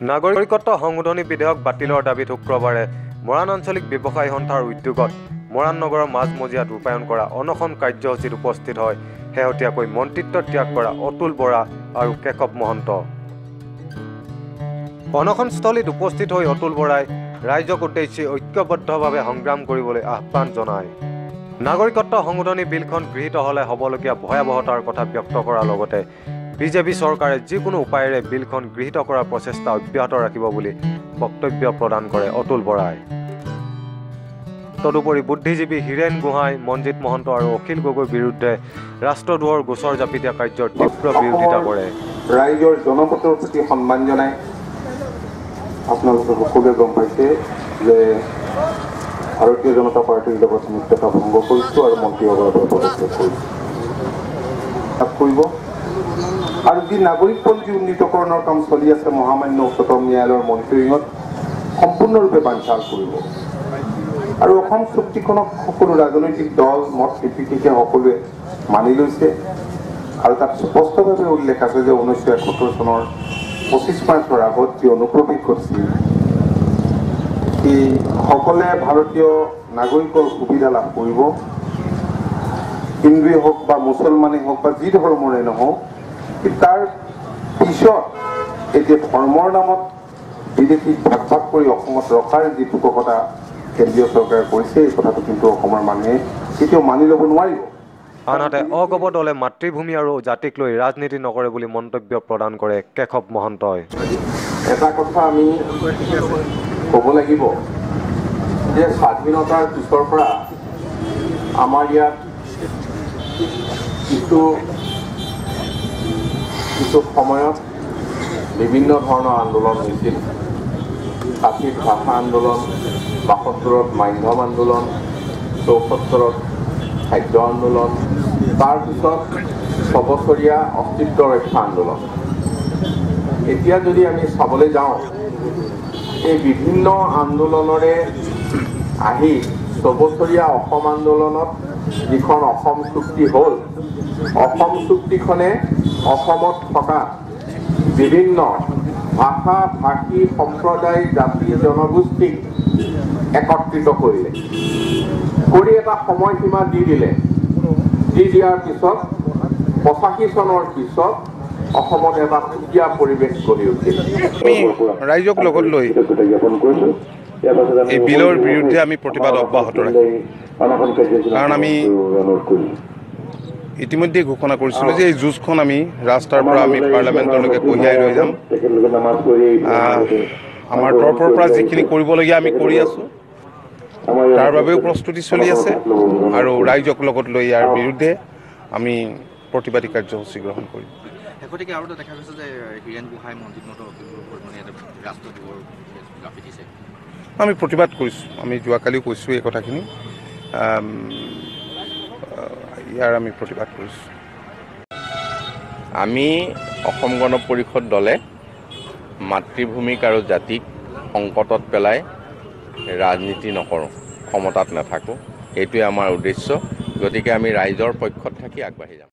নাগৰিকত্ব সংশোধনী বিধেয়ক বাতিলৰ দাবীত শুক্ৰবাৰে মৰাণ আঞ্চলিক ব্যৱসায়ী সন্থাৰ উদ্যোগত মৰাণ নগৰৰ মাজমজিয়াত ৰূপায়ণ কৰা অনশন কাৰ্যসূচীত উপস্থিত হয় শেহতীয়াকৈ মন্ত্ৰিত্ব ত্যাগ কৰা অতুল বৰা আৰু কেশৱ মহন্ত। অনশনস্থলীত উপস্থিত হৈ অতুল বৰাই ৰাইজক উদ্দেশ্যি ঐক্যবদ্ধভাৱে সংগ্ৰাম কৰিবলৈ আহ্বান জনায়। নাগৰিকত্ব সংশোধনী বিলখন গৃহীত হ'লে হ'বলগীয়া ভয়াৱহতাৰ কথা ব্যক্ত কৰাৰ লগতে বিজেপি চৰকাৰে যিকোনো উপায়েৰে বিলখন গৃহীত কৰাৰ প্ৰচেষ্টা অব্যাহত ৰাখিব বুলি বক্তব্য প্ৰদান কৰে অতুল বৰাই। তদুপৰি বুদ্ধিজীৱী হীৰেন গোহাঁই, মনজিৎ মহন্ত আৰু অখিল গগৈৰ বিৰুদ্ধে ৰাষ্ট্ৰদ্ৰোহৰ গোচৰ জাপি দিয়া কাৰ্যৰ তীব্ৰ বিৰোধিতা কৰে। ৰাইজৰ জনমতৰ প্ৰতি সন্মান জনাই আপোনালোকে সকলোৱে গম পাইছে যে ভাৰতীয় জনতা পাৰ্টিৰ লগত মিত্ৰতা ভংগ কৰিছোঁ আৰু মন্ত্ৰীসভাৰ পৰা পদত্যাগ কৰিব। আৰু যি নাগৰিকপঞ্জী উন্নীতকৰণৰ কাম চলি আছে মহামান্য উচ্চতম ন্যায়ালয়ৰ মনিটৰিঙত সম্পূৰ্ণৰূপে বানচাল কৰিব। আৰু অসম চুক্তিখনক সকলো ৰাজনৈতিক দল মত নিৰ্বিশেষে সকলোৱে মানি লৈছে আৰু তাত স্পষ্টভাৱে উল্লেখ আছে যে 1971 চনৰ 25 মাৰ্চৰ আগত যি অনুপ্ৰৱেশ কৰিছিল এই সকলে ভাৰতীয় নাগৰিকৰ সুবিধা লাভ কৰিব। হিন্দুৱে হওক বা মুছলমানেই হওক বা যি ধৰ্মৰে নহওক, তাৰ পিছত এতিয়া ধৰ্মৰ নামত বিদেশীক ভাগ ভাগ কৰি অসমত ৰখাৰ যি পোষকতা কেন্দ্ৰীয় চৰকাৰে কৰিছে এই কথাটো কিন্তু অসমৰ মানুহে কেতিয়াও মানি ল'ব নোৱাৰিব। আনহাতে অগপ দলে মাতৃভূমি আৰু জাতিক লৈ ৰাজনীতি নকৰে বুলি মন্তব্য প্ৰদান কৰে কেশৱ মহন্তই। এটা কথা আমি ক'ব লাগিব যে স্বাধীনতাৰ পিছৰ পৰা আমাৰ ইয়াত কিছু সময়ত বিভিন্ন ধৰণৰ আন্দোলন হৈছিল। 60ত ভাষা আন্দোলন, 72ত মাধ্যম আন্দোলন, 74ত খাদ্য আন্দোলন, তাৰপিছত 6 বছৰীয়া অস্তিত্ব ৰক্ষা আন্দোলন। এতিয়া যদি আমি চাবলৈ যাওঁ এই বিভিন্ন আন্দোলনৰে আহি 6 বছৰীয়া অসম আন্দোলনত যিখন অসম চুক্তি হ'ল, অসম চুক্তিখনে অসমত থকা বিভিন্ন ভাষা ভাষী সম্প্ৰদায় জাতি জনগোষ্ঠীক একত্ৰিত কৰিলে, কৰি এটা সময়সীমা দি দিলে। দি দিয়াৰ পিছত 85 চনৰ পিছত অসমত এটা সুকীয়া পৰিৱেশ গঢ়ি উঠিল। আমি ৰাইজক লগত লৈ এই বিলৰ বিৰুদ্ধে আমি প্ৰতিবাদ অব্যাহত ৰাখিম। কাৰণ আমি ইতিমধ্যে ঘোষণা কৰিছিলোঁ যে এই যুঁজখন আমি ৰাস্তাৰ পৰা আমি পাৰ্লিয়ামেণ্টলৈকে কঢ়িয়াই লৈ যাম। আমাৰ তৰফৰ পৰা যিখিনি কৰিবলগীয়া আমি কৰি আছোঁ, তাৰ বাবেও প্ৰস্তুতি চলি আছে আৰু ৰাইজক লগত লৈ ইয়াৰ বিৰুদ্ধে আমি প্ৰতিবাদী কাৰ্যসূচী গ্ৰহণ কৰিম। শেহতীয়াকৈ আৰু এটা দেখা গৈছে যে হীৰেন গোহাঁই, মনজিৎ মহন্ত মানে ৰাষ্ট্ৰদ্ৰোহৰ জাপি দিছে। আমি প্ৰতিবাদ কৰিছোঁ। আমি যোৱাকালিও কৈছোঁ এই কথাখিনি। ইয়াৰ আমি প্ৰতিবাদ কৰিছোঁ। আমি অসম গণ পৰিষদ দলে মাতৃভূমিক আৰু জাতিক সংকটত পেলাই ৰাজনীতি নকৰোঁ, ক্ষমতাত নাথাকোঁ। এইটোৱে আমাৰ উদ্দেশ্য। গতিকে আমি ৰাইজৰ পক্ষত থাকি আগবাঢ়ি যাম।